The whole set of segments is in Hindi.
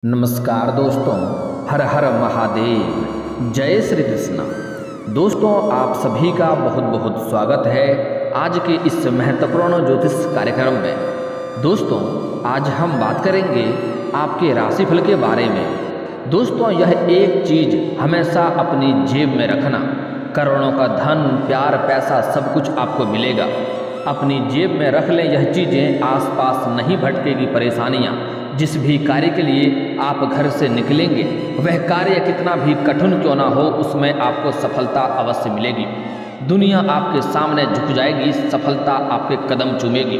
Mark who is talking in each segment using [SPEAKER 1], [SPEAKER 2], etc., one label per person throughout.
[SPEAKER 1] नमस्कार दोस्तों, हर हर महादेव, जय श्री कृष्णा। दोस्तों, आप सभी का बहुत बहुत स्वागत है आज के इस महत्वपूर्ण ज्योतिष कार्यक्रम में। दोस्तों, आज हम बात करेंगे आपके राशिफल के बारे में। दोस्तों, यह एक चीज़ हमेशा अपनी जेब में रखना, करोड़ों का धन, प्यार, पैसा सब कुछ आपको मिलेगा। अपनी जेब में रख लें यह चीज़ें, आसपास नहीं भटकेगी परेशानियाँ। जिस भी कार्य के लिए आप घर से निकलेंगे वह कार्य कितना भी कठिन क्यों ना हो, उसमें आपको सफलता अवश्य मिलेगी। दुनिया आपके सामने झुक जाएगी, सफलता आपके कदम चूमेगी।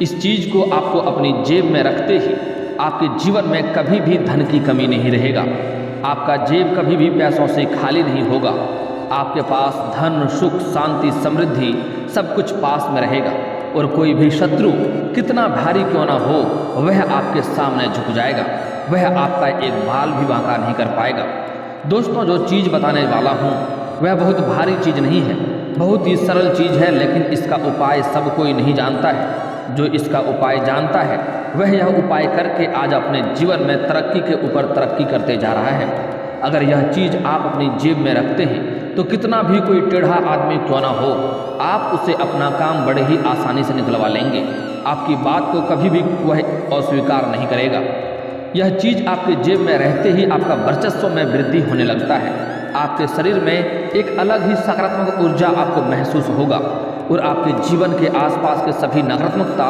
[SPEAKER 1] इस चीज़ को आपको अपनी जेब में रखते ही आपके जीवन में कभी भी धन की कमी नहीं रहेगा। आपका जेब कभी भी पैसों से खाली नहीं होगा। आपके पास धन, सुख, शांति, समृद्धि सब कुछ पास में रहेगा और कोई भी शत्रु कितना भारी क्यों ना हो वह आपके सामने झुक जाएगा। वह आपका एक बाल भी बांका नहीं कर पाएगा। दोस्तों, जो चीज़ बताने वाला हूँ वह बहुत भारी चीज़ नहीं है, बहुत ही सरल चीज़ है, लेकिन इसका उपाय सब कोई नहीं जानता है। जो इसका उपाय जानता है वह यह उपाय करके आज अपने जीवन में तरक्की के ऊपर तरक्की करते जा रहा है। अगर यह चीज़ आप अपनी जेब में रखते हैं तो कितना भी कोई टेढ़ा आदमी क्यों ना हो, आप उसे अपना काम बड़े ही आसानी से निकलवा लेंगे। आपकी बात को कभी भी वह अस्वीकार नहीं करेगा। यह चीज़ आपके जेब में रहते ही आपका वर्चस्व में वृद्धि होने लगता है। आपके शरीर में एक अलग ही सकारात्मक ऊर्जा आपको महसूस होगा और आपके जीवन के आसपास के सभी नकारात्मकता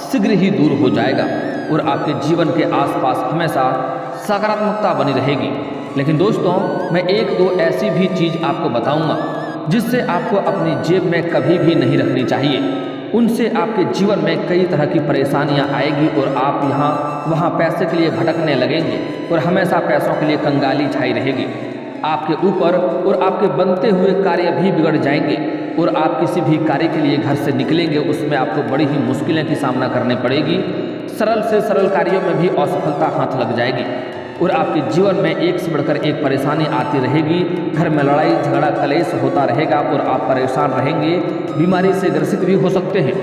[SPEAKER 1] शीघ्र ही दूर हो जाएगा और आपके जीवन के आसपास हमेशा सकारात्मकता बनी रहेगी। लेकिन दोस्तों, मैं एक दो ऐसी भी चीज़ आपको बताऊंगा जिससे आपको अपनी जेब में कभी भी नहीं रखनी चाहिए। उनसे आपके जीवन में कई तरह की परेशानियां आएगी और आप यहाँ वहाँ पैसे के लिए भटकने लगेंगे और हमेशा पैसों के लिए कंगाली छाई रहेगी आपके ऊपर और आपके बनते हुए कार्य भी बिगड़ जाएंगे और आप किसी भी कार्य के लिए घर से निकलेंगे उसमें आपको बड़ी ही मुश्किलें की सामना करने पड़ेगी। सरल से सरल कार्यों में भी असफलता हाथ लग जाएगी और आपके जीवन में एक से बढ़कर एक परेशानी आती रहेगी। घर में लड़ाई झगड़ा कलेश होता रहेगा और आप परेशान रहेंगे, बीमारी से ग्रसित भी हो सकते हैं।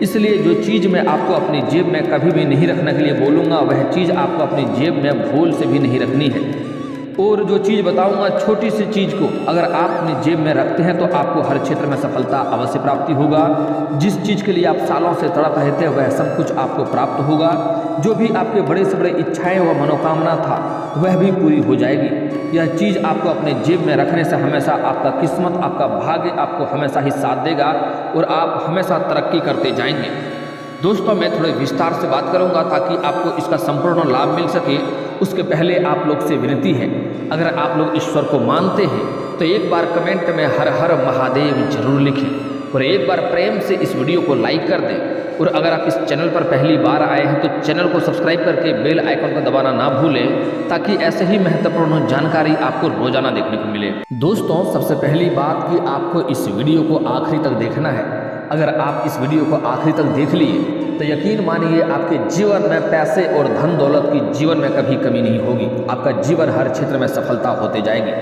[SPEAKER 1] इसलिए जो चीज़ मैं आपको अपनी जेब में कभी भी नहीं रखने के लिए बोलूँगा वह चीज़ आपको अपनी जेब में भूल से भी नहीं रखनी है। और जो चीज़ बताऊंगा, छोटी सी चीज़ को अगर आप अपनी जेब में रखते हैं तो आपको हर क्षेत्र में सफलता अवश्य प्राप्ति होगा। जिस चीज़ के लिए आप सालों से तड़प रहे थे वह सब कुछ आपको प्राप्त होगा। जो भी आपके बड़े से बड़े इच्छाएं व मनोकामना था वह भी पूरी हो जाएगी। यह चीज़ आपको अपने जेब में रखने से हमेशा आपका किस्मत, आपका भाग्य आपको हमेशा ही साथ देगा और आप हमेशा तरक्की करते जाएंगे। दोस्तों, मैं थोड़े विस्तार से बात करूंगा ताकि आपको इसका संपूर्ण लाभ मिल सके। उसके पहले आप लोग से विनती है, अगर आप लोग ईश्वर को मानते हैं तो एक बार कमेंट में हर हर महादेव जरूर लिखें और एक बार प्रेम से इस वीडियो को लाइक कर दें। और अगर आप इस चैनल पर पहली बार आए हैं तो चैनल को सब्सक्राइब करके बेल आइकन को दबाना ना भूलें ताकि ऐसे ही महत्वपूर्ण जानकारी आपको रोजाना देखने को मिले। दोस्तों, सबसे पहली बात कि आपको इस वीडियो को आखिरी तक देखना है। अगर आप इस वीडियो को आखिरी तक देख लिए तो यकीन मानिए आपके जीवन में पैसे और धन दौलत की जीवन में कभी कमी नहीं होगी। आपका जीवन हर क्षेत्र में सफलता होते जाएगी।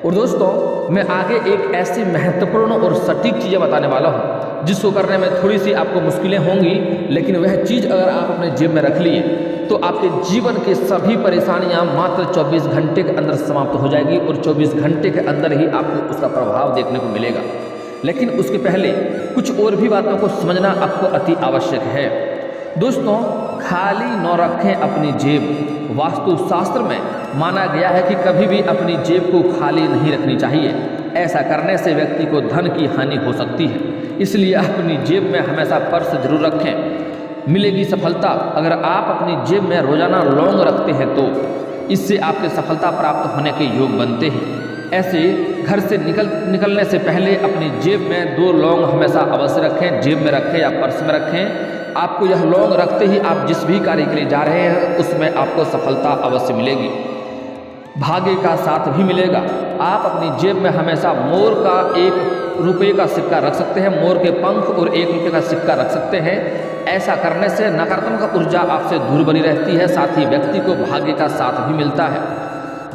[SPEAKER 1] और दोस्तों, मैं आगे एक ऐसी महत्वपूर्ण और सटीक चीज़ें बताने वाला हूँ जिसको करने में थोड़ी सी आपको मुश्किलें होंगी, लेकिन वह चीज़ अगर आप अपने जेब में रख लिए तो आपके जीवन की सभी परेशानियाँ मात्र 24 घंटे के अंदर समाप्त हो जाएगी और 24 घंटे के अंदर ही आपको उसका प्रभाव देखने को मिलेगा। लेकिन उसके पहले कुछ और भी बातों को समझना आपको अति आवश्यक है। दोस्तों, खाली न रखें अपनी जेब। वास्तुशास्त्र में माना गया है कि कभी भी अपनी जेब को खाली नहीं रखनी चाहिए। ऐसा करने से व्यक्ति को धन की हानि हो सकती है। इसलिए अपनी जेब में हमेशा पर्स जरूर रखें, मिलेगी सफलता। अगर आप अपनी जेब में रोजाना लौंग रखते हैं तो इससे आपके सफलता प्राप्त होने के योग बनते हैं। ऐसे घर से निकलने से पहले अपनी जेब में 2 लौंग हमेशा अवश्य रखें, जेब में रखें या पर्स में रखें। आपको यह लौंग रखते ही आप जिस भी कार्य के लिए जा रहे हैं उसमें आपको सफलता अवश्य मिलेगी, भाग्य का साथ भी मिलेगा। आप अपनी जेब में हमेशा मोर का 1 रुपये का सिक्का रख सकते हैं, मोर के पंख और 1 रुपये का सिक्का रख सकते हैं। ऐसा करने से नकारात्मक ऊर्जा आपसे दूर बनी रहती है, साथ ही व्यक्ति को भाग्य का साथ भी मिलता है।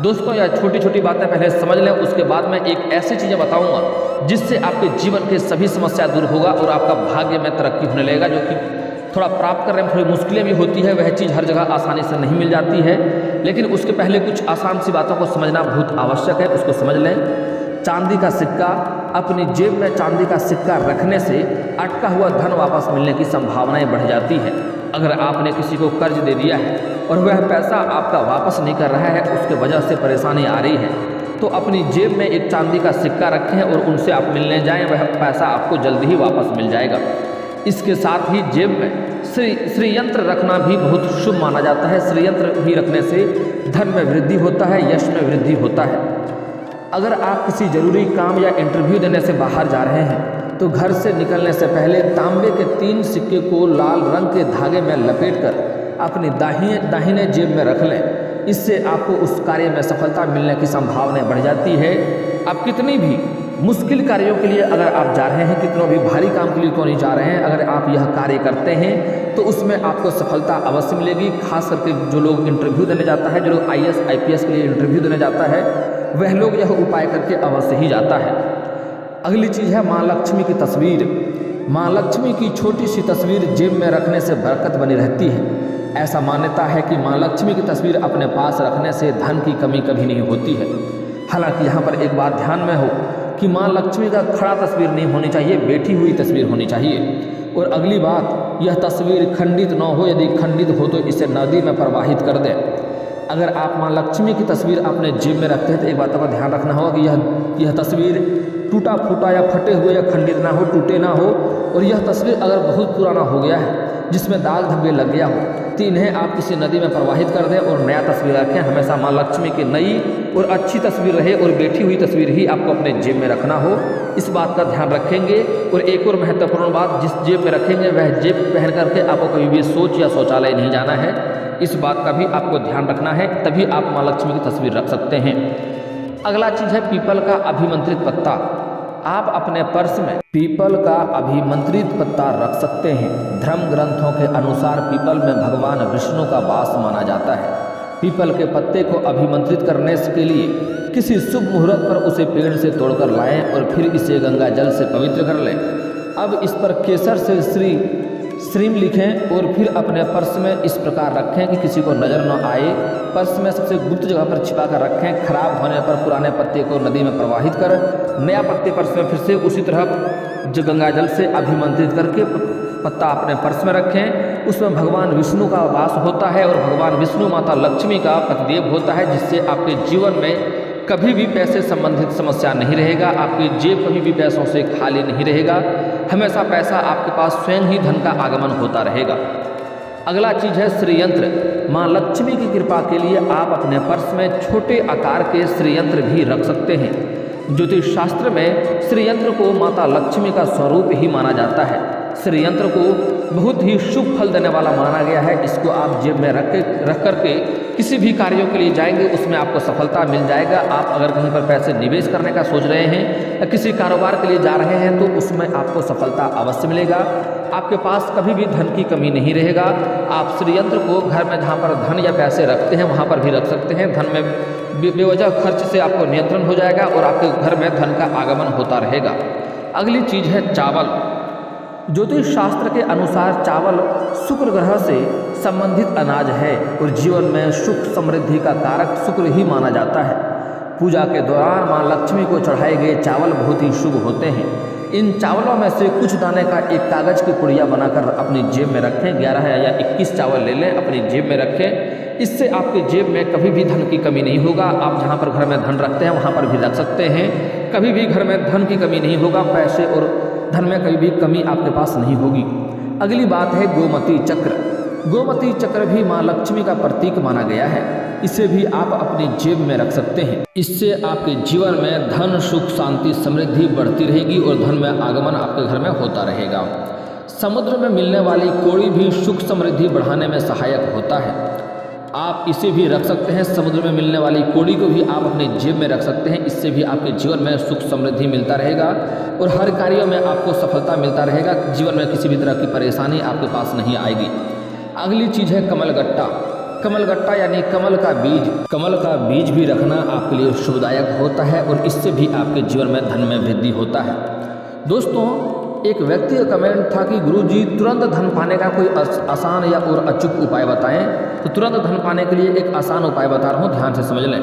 [SPEAKER 1] दोस्तों, यह छोटी छोटी बातें पहले समझ लें, उसके बाद मैं एक ऐसी चीज़ें बताऊंगा जिससे आपके जीवन के सभी समस्या दूर होगा और आपका भाग्य में तरक्की होने लगेगा। जो कि थोड़ा प्राप्त करने में थोड़ी मुश्किलें भी होती है, वह चीज़ हर जगह आसानी से नहीं मिल जाती है। लेकिन उसके पहले कुछ आसान सी बातों को समझना बहुत आवश्यक है, उसको समझ लें। चांदी का सिक्का, अपनी जेब में चांदी का सिक्का रखने से अटका हुआ धन वापस मिलने की संभावनाएं बढ़ जाती है। अगर आपने किसी को कर्ज दे दिया है और वह पैसा आपका वापस नहीं कर रहा है, उसके वजह से परेशानी आ रही है, तो अपनी जेब में एक चांदी का सिक्का रखें और उनसे आप मिलने जाएं, वह पैसा आपको जल्दी ही वापस मिल जाएगा। इसके साथ ही जेब में श्रीयंत्र रखना भी बहुत शुभ माना जाता है। श्रीयंत्र भी रखने से धन में वृद्धि होता है, यश में वृद्धि होता है। अगर आप किसी जरूरी काम या इंटरव्यू देने से बाहर जा रहे हैं तो घर से निकलने से पहले तांबे के 3 सिक्के को लाल रंग के धागे में लपेटकर अपनी दाहिने जेब में रख लें। इससे आपको उस कार्य में सफलता मिलने की संभावना बढ़ जाती है। आप कितनी भी मुश्किल कार्यों के लिए अगर आप जा रहे हैं, कितनों भी भारी काम के लिए क्यों नहीं जा रहे हैं, अगर आप यह कार्य करते हैं तो उसमें आपको सफलता अवश्य मिलेगी। खास करके जो लोग इंटरव्यू देने जाता है, जो लोग IAS IPS के लिए इंटरव्यू देने जाता है, वह लोग यह उपाय करके अवश्य ही जाता है। अगली चीज़ है माँ लक्ष्मी की तस्वीर। माँ लक्ष्मी की छोटी सी तस्वीर जेब में रखने से बरकत बनी रहती है। ऐसा मान्यता है कि माँ लक्ष्मी की तस्वीर अपने पास रखने से धन की कमी कभी नहीं होती है। हालांकि यहाँ पर एक बात ध्यान में हो कि माँ लक्ष्मी का खड़ा तस्वीर नहीं होनी चाहिए, बैठी हुई तस्वीर होनी चाहिए। और अगली बात, यह तस्वीर खंडित न हो, यदि खंडित हो तो इसे नदी में प्रवाहित कर दें। अगर आप माँ लक्ष्मी की तस्वीर अपने जेब में रखते हैं तो एक बात का ध्यान रखना होगा कि यह तस्वीर टूटा फूटा या फटे हुए या खंडित ना हो, टूटे ना हो। और यह तस्वीर अगर बहुत पुराना हो गया है, जिसमें दाग धब्बे लग गया हो, तो इन्हें आप किसी नदी में प्रवाहित कर दें और नया तस्वीर रखें। हमेशा माँ लक्ष्मी की नई और अच्छी तस्वीर रहे और बैठी हुई तस्वीर ही आपको अपने जेब में रखना हो, इस बात का ध्यान रखेंगे। और एक और महत्वपूर्ण बात, जिस जेब में रखेंगे वह जेब पहन करके आपको कभी भी शौच या शौचालय नहीं जाना है, इस बात का भी आपको ध्यान रखना है, तभी आप माँ लक्ष्मी की तस्वीर रख सकते हैं। अगला चीज़ है पीपल का अभिमंत्रित पत्ता। आप अपने पर्स में पीपल का अभिमंत्रित पत्ता रख सकते हैं। धर्म ग्रंथों के अनुसार पीपल में भगवान विष्णु का वास माना जाता है। पीपल के पत्ते को अभिमंत्रित करने के लिए किसी शुभ मुहूर्त पर उसे पेड़ से तोड़कर लाएं और फिर इसे गंगा जल से पवित्र कर लें। अब इस पर केसर से श्रीम लिखें और फिर अपने पर्स में इस प्रकार रखें कि किसी को नज़र न आए। पर्स में सबसे गुप्त जगह पर छिपा कर रखें। खराब होने पर पुराने पत्ते को नदी में प्रवाहित कर नया पत्ते पर्स में फिर से उसी तरह जो गंगा जल से अभिमंत्रित करके पत्ता अपने पर्स में रखें। उसमें भगवान विष्णु का वास होता है और भगवान विष्णु माता लक्ष्मी का पतिदेव होता है, जिससे आपके जीवन में कभी भी पैसे संबंधित समस्या नहीं रहेगा। आपकी जेब कभी भी पैसों से खाली नहीं रहेगा। हमेशा पैसा आपके पास स्वयं ही धन का आगमन होता रहेगा। अगला चीज़ है श्रीयंत्र। माँ लक्ष्मी की कृपा के लिए आप अपने पर्स में छोटे आकार के श्रीयंत्र भी रख सकते हैं। ज्योतिष शास्त्र में श्रीयंत्र को माता लक्ष्मी का स्वरूप ही माना जाता है। श्रीयंत्र को बहुत ही शुभ फल देने वाला माना गया है। इसको आप जेब में रख करके किसी भी कार्यों के लिए जाएंगे, उसमें आपको सफलता मिल जाएगा। आप अगर कहीं पर पैसे निवेश करने का सोच रहे हैं या किसी कारोबार के लिए जा रहे हैं तो उसमें आपको सफलता अवश्य मिलेगा। आपके पास कभी भी धन की कमी नहीं रहेगा। आप श्रीयंत्र को घर में जहाँ पर धन या पैसे रखते हैं वहाँ पर भी रख सकते हैं। धन में बेवजह खर्च से आपको नियंत्रण हो जाएगा और आपके घर में धन का आगमन होता रहेगा। अगली चीज़ है चावल। ज्योतिष शास्त्र के अनुसार चावल शुक्र ग्रह से संबंधित अनाज है और जीवन में सुख समृद्धि का कारक शुक्र ही माना जाता है। पूजा के दौरान माँ लक्ष्मी को चढ़ाए गए चावल बहुत ही शुभ होते हैं। इन चावलों में से कुछ दाने का एक कागज की पुड़िया बनाकर अपनी जेब में रखें। 11 या 21 चावल ले लें, अपनी जेब में रखें। इससे आपके जेब में कभी भी धन की कमी नहीं होगा। आप जहाँ पर घर में धन रखते हैं वहाँ पर भी रख सकते हैं। कभी भी घर में धन की कमी नहीं होगा। पैसे और धन में कभी भी कमी आपके पास नहीं होगी। अगली बात है गोमती चक्र। गोमती चक्र भी माँ लक्ष्मी का प्रतीक माना गया है। इसे भी आप अपनी जेब में रख सकते हैं। इससे आपके जीवन में धन सुख शांति समृद्धि बढ़ती रहेगी और धन में आगमन आपके घर में होता रहेगा। समुद्र में मिलने वाली कोड़ी भी सुख समृद्धि बढ़ाने में सहायक होता है। आप इसे भी रख सकते हैं। समुद्र में मिलने वाली कोड़ी को भी आप अपने जेब में रख सकते हैं। इससे भी आपके जीवन में सुख समृद्धि मिलता रहेगा और हर कार्यों में आपको सफलता मिलता रहेगा। जीवन में किसी भी तरह की परेशानी आपके पास नहीं आएगी। अगली चीज़ है कमलगट्टा। कमलगट्टा यानी कमल का बीज। कमल का बीज भी रखना आपके लिए शुभदायक होता है और इससे भी आपके जीवन में धन में वृद्धि होता है। दोस्तों, एक व्यक्ति का कमेंट था कि गुरुजी तुरंत धन पाने का कोई आसान या और अचूक उपाय बताएं। तो तुरंत धन पाने के लिए एक आसान उपाय बता रहा हूँ, ध्यान से समझ लें।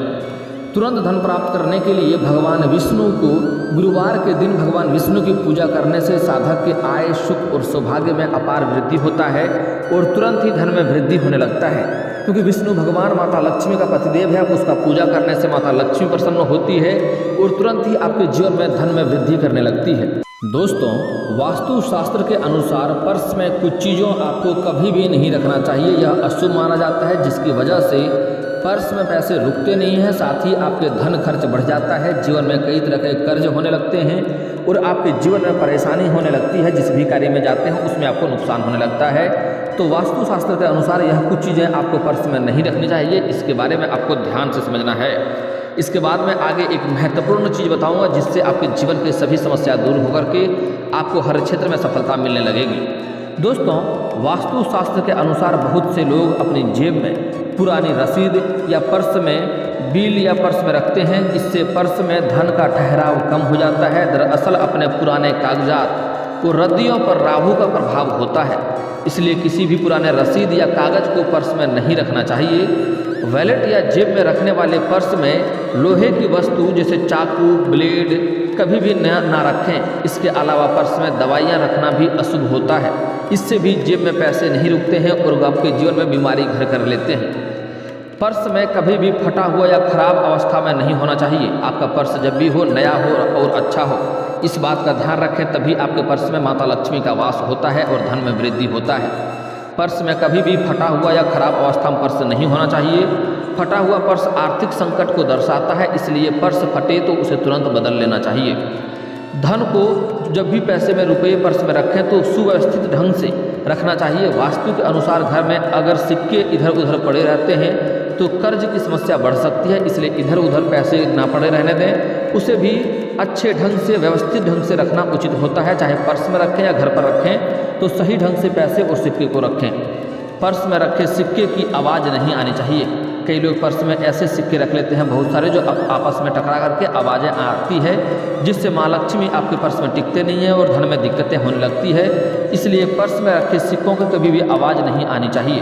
[SPEAKER 1] तुरंत धन प्राप्त करने के लिए भगवान विष्णु को गुरुवार के दिन भगवान विष्णु की पूजा करने से साधक के आय, सुख और सौभाग्य में अपार वृद्धि होता है और तुरंत ही धन में वृद्धि होने लगता है। क्योंकि विष्णु भगवान माता लक्ष्मी का पतिदेव है, उसका पूजा करने से माता लक्ष्मी प्रसन्न होती है और तुरंत ही आपके जीवन में धन में वृद्धि करने लगती है। दोस्तों, वास्तु शास्त्र के अनुसार पर्स में कुछ चीज़ों आपको कभी भी नहीं रखना चाहिए। यह अशुभ माना जाता है, जिसकी वजह से पर्स में पैसे रुकते नहीं हैं, साथ ही आपके धन खर्च बढ़ जाता है। जीवन में कई तरह के कर्ज होने लगते हैं और आपके जीवन में परेशानी होने लगती है। जिस भी कार्य में जाते हैं उसमें आपको नुकसान होने लगता है। तो वास्तुशास्त्र के अनुसार यह कुछ चीज़ें आपको पर्स में नहीं रखनी चाहिए। इसके बारे में आपको ध्यान से समझना है। इसके बाद मैं आगे एक महत्वपूर्ण चीज़ बताऊंगा, जिससे आपके जीवन की सभी समस्या दूर होकर के आपको हर क्षेत्र में सफलता मिलने लगेगी। दोस्तों, वास्तुशास्त्र के अनुसार बहुत से लोग अपनी जेब में पुरानी रसीद या पर्स में बिल या पर्स में रखते हैं। इससे पर्स में धन का ठहराव कम हो जाता है। दरअसल अपने पुराने कागजात और रद्दियों पर राहु का प्रभाव होता है, इसलिए किसी भी पुराने रसीद या कागज को पर्स में नहीं रखना चाहिए। वैलेट या जेब में रखने वाले पर्स में लोहे की वस्तु जैसे चाकू, ब्लेड कभी भी ना रखें। इसके अलावा पर्स में दवाइयाँ रखना भी अशुभ होता है। इससे भी जेब में पैसे नहीं रुकते हैं और आपके जीवन में बीमारी घर कर लेते हैं। पर्स में कभी भी फटा हुआ या खराब अवस्था में नहीं होना चाहिए। आपका पर्स जब भी हो नया हो और अच्छा हो, इस बात का ध्यान रखें, तभी आपके पर्स में माता लक्ष्मी का वास होता है और धन में वृद्धि होता है। पर्स में कभी भी फटा हुआ या खराब अवस्था में पर्स नहीं होना चाहिए। फटा हुआ पर्स आर्थिक संकट को दर्शाता है, इसलिए पर्स फटे तो उसे तुरंत बदल लेना चाहिए। धन को जब भी पैसे में रुपये पर्स में रखें तो सुव्यवस्थित ढंग से रखना चाहिए। वास्तु के अनुसार घर में अगर सिक्के इधर उधर पड़े रहते हैं तो कर्ज की समस्या बढ़ सकती है, इसलिए इधर उधर पैसे ना पड़े रहने दें। उसे भी अच्छे ढंग से व्यवस्थित ढंग से रखना उचित होता है। चाहे पर्स में रखें या घर पर रखें तो सही ढंग से पैसे और सिक्के को रखें। पर्स में रखे सिक्के की आवाज़ नहीं आनी चाहिए। कई लोग पर्स में ऐसे सिक्के रख लेते हैं बहुत सारे, जो आपस में टकरा करके आवाज़ें आती है, जिससे माँ लक्ष्मी आपके पर्स में टिकते नहीं है और धन में दिक्कतें होने लगती है। इसलिए पर्स में रखे सिक्कों की कभी भी आवाज़ नहीं आनी चाहिए।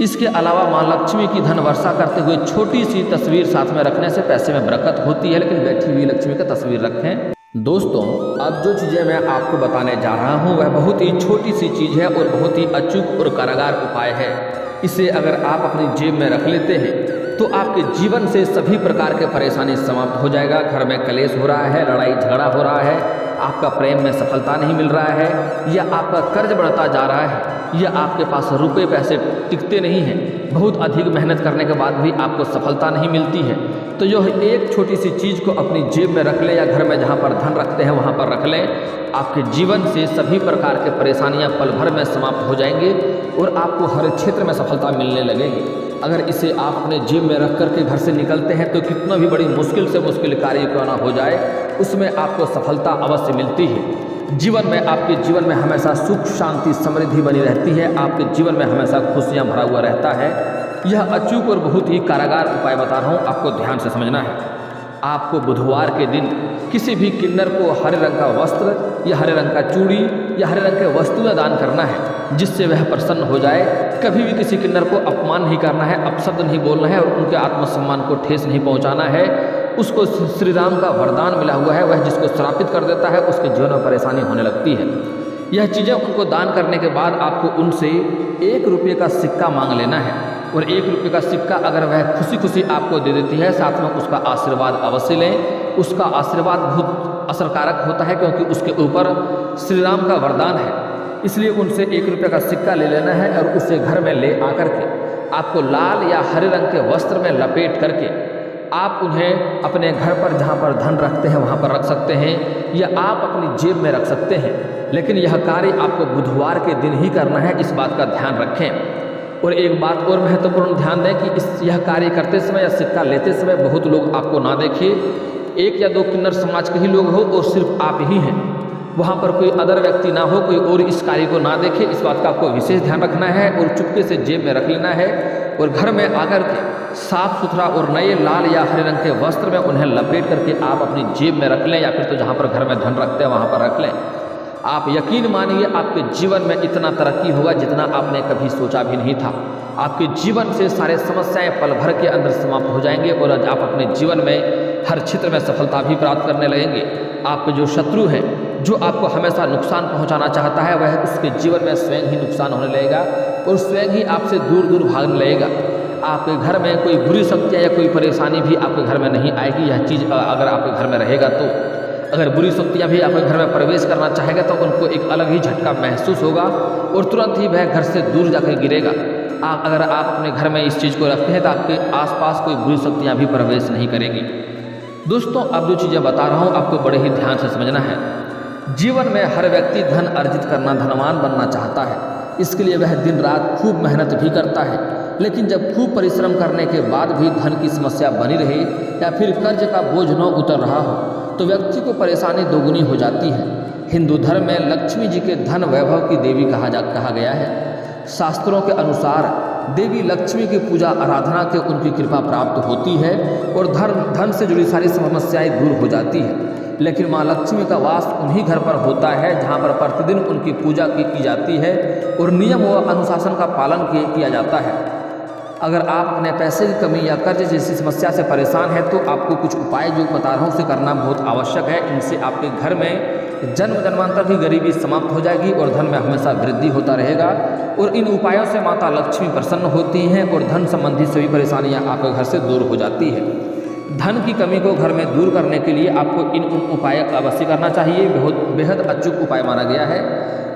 [SPEAKER 1] इसके अलावा माँ लक्ष्मी की धन वर्षा करते हुए छोटी सी तस्वीर साथ में रखने से पैसे में बरकत होती है, लेकिन बैठी हुई लक्ष्मी का तस्वीर रखें। दोस्तों, अब जो चीज़ें मैं आपको बताने जा रहा हूँ वह बहुत ही छोटी सी चीज़ है और बहुत ही अचूक और कारगर उपाय है। इसे अगर आप अपनी जेब में रख लेते हैं तो आपके जीवन से सभी प्रकार के परेशानी समाप्त हो जाएगा। घर में कलेश हो रहा है, लड़ाई झगड़ा हो रहा है, आपका प्रेम में सफलता नहीं मिल रहा है, या आपका कर्ज बढ़ता जा रहा है, या आपके पास रुपए पैसे टिकते नहीं हैं, बहुत अधिक मेहनत करने के बाद भी आपको सफलता नहीं मिलती है, तो यह एक छोटी सी चीज़ को अपनी जेब में रख लें या घर में जहाँ पर धन रखते हैं वहाँ पर रख लें। आपके जीवन से सभी प्रकार के परेशानियाँ पल भर में समाप्त हो जाएंगी और आपको हर क्षेत्र में सफलता मिलने लगेगी। अगर इसे आप अपने जेब में रख करके घर से निकलते हैं तो कितना भी बड़ी मुश्किल से मुश्किल कार्य क्यों ना हो जाए, उसमें आपको सफलता अवश्य मिलती है। जीवन में आपके जीवन में हमेशा सुख शांति समृद्धि बनी रहती है। आपके जीवन में हमेशा खुशियाँ भरा हुआ रहता है। यह अचूक और बहुत ही कारगर उपाय बता रहा हूँ, आपको ध्यान से समझना है। आपको बुधवार के दिन किसी भी किन्नर को हरे रंग का वस्त्र या हरे रंग का चूड़ी या हरे रंग के वस्तुएं दान करना है, जिससे वह प्रसन्न हो जाए। कभी भी किसी किन्नर को अपमान नहीं करना है, अपशब्द नहीं बोलना है और उनके आत्मसम्मान को ठेस नहीं पहुंचाना है। उसको श्री राम का वरदान मिला हुआ है, वह जिसको श्रापित कर देता है उसके जीवन में परेशानी होने लगती है। यह चीज़ें उनको दान करने के बाद आपको उनसे 1 रुपये का सिक्का मांग लेना है और 1 रुपये का सिक्का अगर वह खुशी खुशी आपको दे देती है, साथ में उसका आशीर्वाद अवश्य लें। उसका आशीर्वाद बहुत असरकारक होता है क्योंकि उसके ऊपर श्री राम का वरदान है। इसलिए उनसे 1 रुपये का सिक्का ले लेना है और उसे घर में ले आकर के आपको लाल या हरे रंग के वस्त्र में लपेट करके आप उन्हें अपने घर पर जहाँ पर धन रखते हैं वहाँ पर रख सकते हैं या आप अपनी जेब में रख सकते हैं। लेकिन यह कार्य आपको बुधवार के दिन ही करना है, इस बात का ध्यान रखें। और एक बात और महत्वपूर्ण ध्यान दें कि यह कार्य करते समय या सिक्का लेते समय बहुत लोग आपको ना देखें। 1 या 2 किन्नर समाज के ही लोग हो और सिर्फ आप ही हैं, वहाँ पर कोई अदर व्यक्ति ना हो, कोई और इस कार्य को ना देखे। इस बात का आपको विशेष ध्यान रखना है और चुपके से जेब में रख लेना है और घर में आकर के साफ सुथरा और नए लाल या हरे रंग के वस्त्र में उन्हें लपेट करके आप अपनी जेब में रख लें या फिर तो जहाँ पर घर में धन रखते हैं वहाँ पर रख लें। आप यकीन मानिए आपके जीवन में इतना तरक्की होगा जितना आपने कभी सोचा भी नहीं था। आपके जीवन से सारे समस्याएं पल भर के अंदर समाप्त हो जाएंगे और आज आप अपने जीवन में हर क्षेत्र में सफलता भी प्राप्त करने लगेंगे। आपके जो शत्रु है, जो आपको हमेशा नुकसान पहुंचाना चाहता है, वह उसके जीवन में स्वयं ही नुकसान होने लगेगा और स्वयं ही आपसे दूर दूर भागने लगेगा। आपके घर में कोई बुरी शक्तियाँ या कोई परेशानी भी आपके घर में नहीं आएगी। यह चीज़ अगर आपके घर में रहेगा तो अगर बुरी शक्तियाँ भी आपके घर में प्रवेश करना चाहेगा तो उनको एक अलग ही झटका महसूस होगा और तुरंत ही वह घर से दूर जाकर गिरेगा। अगर आप अपने घर में इस चीज़ को रखते हैं तो आपके आसपास कोई बुरी शक्तियाँ भी प्रवेश नहीं करेंगी। दोस्तों, अब जो चीज़ें बता रहा हूँ आपको बड़े ही ध्यान से समझना है। जीवन में हर व्यक्ति धन अर्जित करना, धनवान बनना चाहता है। इसके लिए वह दिन रात खूब मेहनत भी करता है, लेकिन जब खूब परिश्रम करने के बाद भी धन की समस्या बनी रहे या फिर कर्ज का बोझ न उतर रहा हो तो व्यक्ति को परेशानी दोगुनी हो जाती है। हिंदू धर्म में लक्ष्मी जी के धन वैभव की देवी कहा गया है। शास्त्रों के अनुसार देवी लक्ष्मी की पूजा आराधना के उनकी कृपा प्राप्त होती है और धन से जुड़ी सारी समस्याएं दूर हो जाती है। लेकिन माँ लक्ष्मी का वास उन्हीं घर पर होता है जहाँ पर प्रतिदिन उनकी पूजा की जाती है और नियम व अनुशासन का पालन किया जाता है। अगर आप अपने पैसे की कमी या कर्ज जैसी समस्या से परेशान हैं तो आपको कुछ उपाय जो बता रहा हूँ उसे करना बहुत आवश्यक है। इनसे आपके घर में जन्म जन्मांतर की गरीबी समाप्त हो जाएगी और धन में हमेशा वृद्धि होता रहेगा। और इन उपायों से माता लक्ष्मी प्रसन्न होती हैं और धन संबंधी सभी परेशानियाँ आपके घर से दूर हो जाती है। धन की कमी को घर में दूर करने के लिए आपको इन उपाय अवश्य करना चाहिए। बेहद अचूक उपाय माना गया है।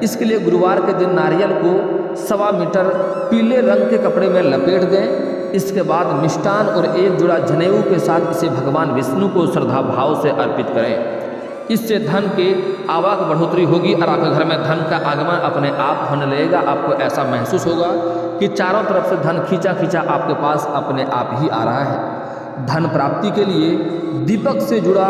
[SPEAKER 1] इसके लिए गुरुवार के दिन नारियल को 1.25 मीटर पीले रंग के कपड़े में लपेट दें। इसके बाद मिष्टान और एक जोड़ा जनेऊ के साथ इसे भगवान विष्णु को श्रद्धा भाव से अर्पित करें। इससे धन के आवाक बढ़ोतरी होगी और आपके घर में धन का आगमन अपने आप होने लगेगा। आपको ऐसा महसूस होगा कि चारों तरफ से धन खींचा खींचा आपके पास अपने आप ही आ रहा है। धन प्राप्ति के लिए दीपक से जुड़ा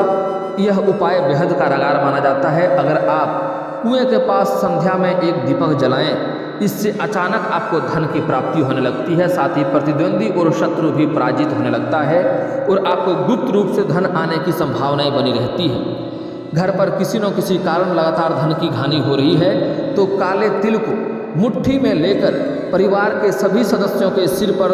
[SPEAKER 1] यह उपाय बेहद कारगर माना जाता है। अगर आप कुएं के पास संध्या में एक दीपक जलाएं, इससे अचानक आपको धन की प्राप्ति होने लगती है। साथ ही प्रतिद्वंदी और शत्रु भी पराजित होने लगता है और आपको गुप्त रूप से धन आने की संभावनाएं बनी रहती है। घर पर किसी न किसी कारण लगातार धन की हानि हो रही है तो काले तिल को मुट्ठी में लेकर परिवार के सभी सदस्यों के सिर पर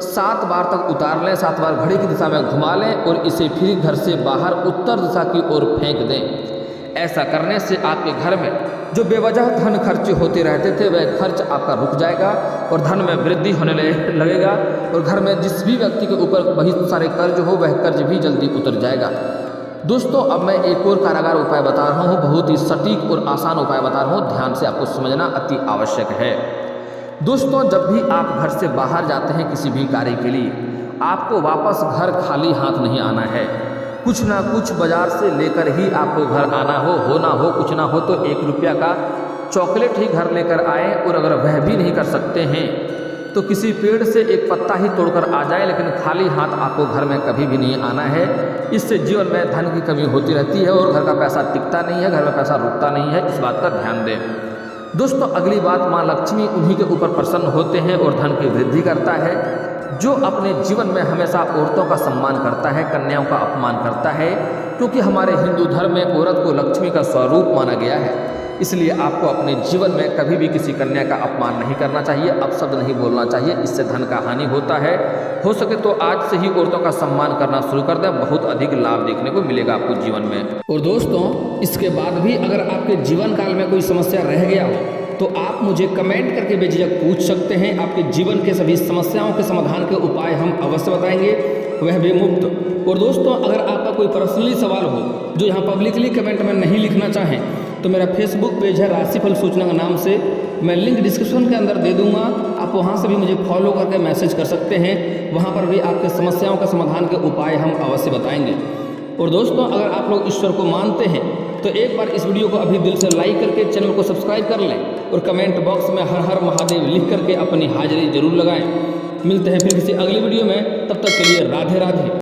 [SPEAKER 1] 7 बार तक उतार लें, 7 बार घड़ी की दिशा में घुमा लें और इसे फिर घर से बाहर उत्तर दिशा की ओर फेंक दें। ऐसा करने से आपके घर में जो बेवजह धन खर्च होते रहते थे वह खर्च आपका रुक जाएगा और धन में वृद्धि होने लगेगा और घर में जिस भी व्यक्ति के ऊपर बहुत सारे कर्ज हो वह कर्ज भी जल्दी उतर जाएगा। दोस्तों, अब मैं एक और कारगर उपाय बता रहा हूँ। बहुत ही सटीक और आसान उपाय बता रहा हूँ, ध्यान से आपको समझना अति आवश्यक है। दोस्तों, जब भी आप घर से बाहर जाते हैं किसी भी कार्य के लिए, आपको वापस घर खाली हाथ नहीं आना है। कुछ ना कुछ बाजार से लेकर ही आपको घर आना हो ना हो, कुछ ना हो तो 1 रुपया का चॉकलेट ही घर लेकर आए और अगर वह भी नहीं कर सकते हैं तो किसी पेड़ से एक पत्ता ही तोड़कर आ जाए, लेकिन खाली हाथ आपको घर में कभी भी नहीं आना है। इससे जीवन में धन की कमी होती रहती है और घर का पैसा टिकता नहीं है, घर में पैसा रुकता नहीं है। इस बात का ध्यान दें। दोस्तों, अगली बात, माँ लक्ष्मी उन्हीं के ऊपर प्रसन्न होते हैं और धन की वृद्धि करता है जो अपने जीवन में हमेशा औरतों का सम्मान करता है, कन्याओं का अपमान करता है, क्योंकि हमारे हिंदू धर्म में औरत को लक्ष्मी का स्वरूप माना गया है। इसलिए आपको अपने जीवन में कभी भी किसी कन्या का अपमान नहीं करना चाहिए, अपशब्द नहीं बोलना चाहिए, इससे धन का हानि होता है। हो सके तो आज से ही औरतों का सम्मान करना शुरू कर दें, बहुत अधिक लाभ देखने को मिलेगा आपको जीवन में। और दोस्तों, इसके बाद भी अगर आपके जीवन काल में कोई समस्या रह गया हो तो आप मुझे कमेंट करके बेझिझक पूछ सकते हैं। आपके जीवन के सभी समस्याओं के समाधान के उपाय हम अवश्य बताएंगे, वह भी मुफ्त। और दोस्तों, अगर आपका कोई पर्सनली सवाल हो जो यहाँ पब्लिकली कमेंट में नहीं लिखना चाहें तो मेरा फेसबुक पेज है राशिफल सूचना के नाम से, मैं लिंक डिस्क्रिप्शन के अंदर दे दूंगा। आप वहां से भी मुझे फॉलो करके मैसेज कर सकते हैं, वहां पर भी आपके समस्याओं का समाधान के उपाय हम अवश्य बताएंगे। और दोस्तों, अगर आप लोग ईश्वर को मानते हैं तो एक बार इस वीडियो को अभी दिल से लाइक करके चैनल को सब्सक्राइब कर लें और कमेंट बॉक्स में हर हर महादेव लिख करके अपनी हाजिरी जरूर लगाएं। मिलते हैं फिर किसी अगली वीडियो में, तब तक के लिए राधे राधे।